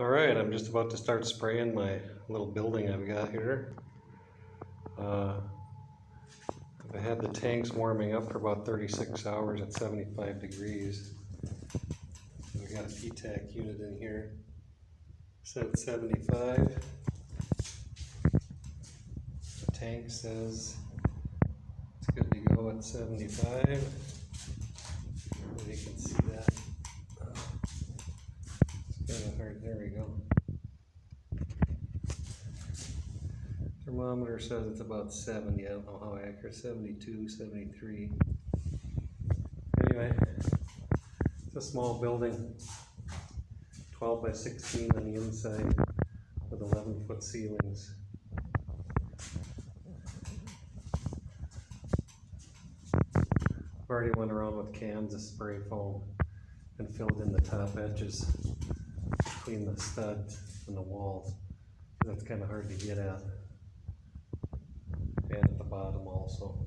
Alright, I'm just about to start spraying my little building I've got here. I had the tanks warming up for about 36 hours at 75 degrees. We got a PTAC unit in here set at 75. The tank says it's good to go at 75. You can see that. It's kind of hard. There we go. Thermometer says it's about 70. I don't know how accurate. 72, 73. Anyway, it's a small building, 12 by 16 on the inside with 11-foot ceilings. I've already went around with cans of spray foam and filled in the top edges between the studs and the walls. That's kind of hard to get at. And at the bottom also.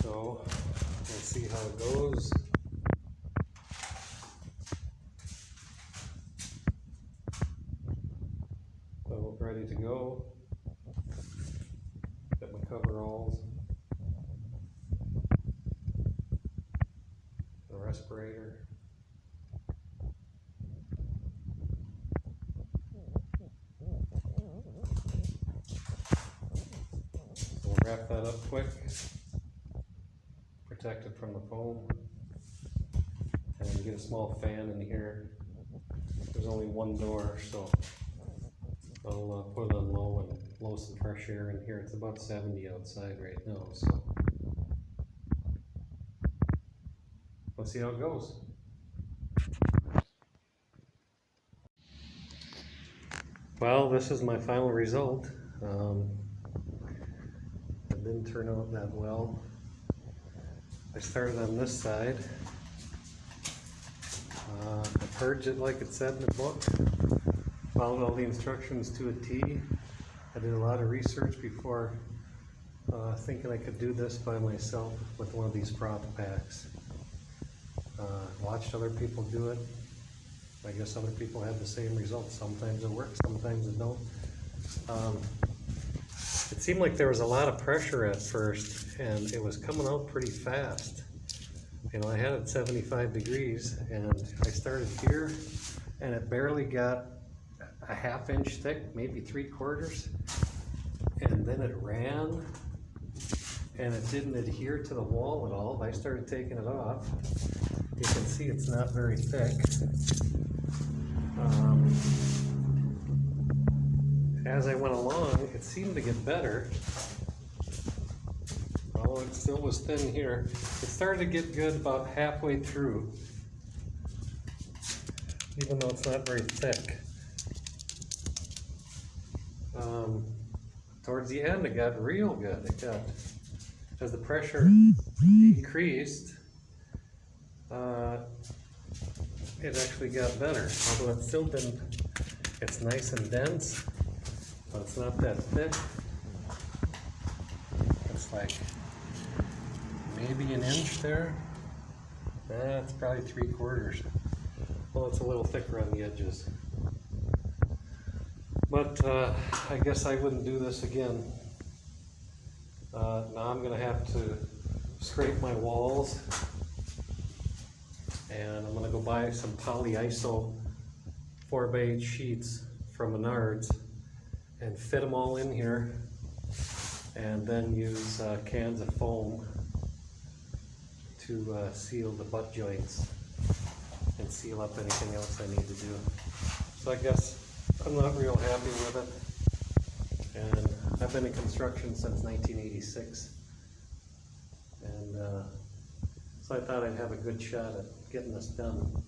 So we'll see how it goes. So ready to go. Got my coveralls, the respirator. We'll wrap that up quick, protect it from the foam, and get a small fan in here. There's only one door, so I'll put it on low and blow some fresh air in here. It's about 70 outside right now, so we'll see how it goes. Well, this is my final result. It didn't turn out that well. I started on this side. I purged it like it said in the book. Followed all the instructions to a T. I did a lot of research before thinking I could do this by myself with one of these froth packs. Watched other people do it. I guess other people have the same results. Sometimes it works, sometimes it don't. It seemed like there was a lot of pressure at first, and it was coming out pretty fast. You know, I had it 75 degrees, and I started here, and it barely got a ½ inch thick, maybe 3/4, and then it ran, and it didn't adhere to the wall at all. I started taking it off. You can see it's not very thick. As I went along, it seemed to get better. Oh, it still was thin here. It started to get good about halfway through, even though it's not very thick. Towards the end, it got real good. It got, as the pressure decreased, it actually got better. Although it still didn't, it's nice and dense, but it's not that thick. It's like maybe an inch there. That's probably 3/4. Well, it's a little thicker on the edges. But I guess I wouldn't do this again. Now I'm going to have to scrape my walls, and I'm going to go buy some polyiso 4x8 sheets from Menards and fit them all in here, and then use cans of foam to seal the butt joints and seal up anything else I need to do. So I guess I'm not real happy with it, and I've been in construction since 1986, and so I thought I'd have a good shot at getting this done,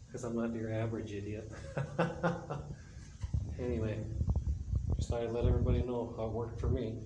because I'm not your average idiot. Anyway, just thought I'd let everybody know how it worked for me.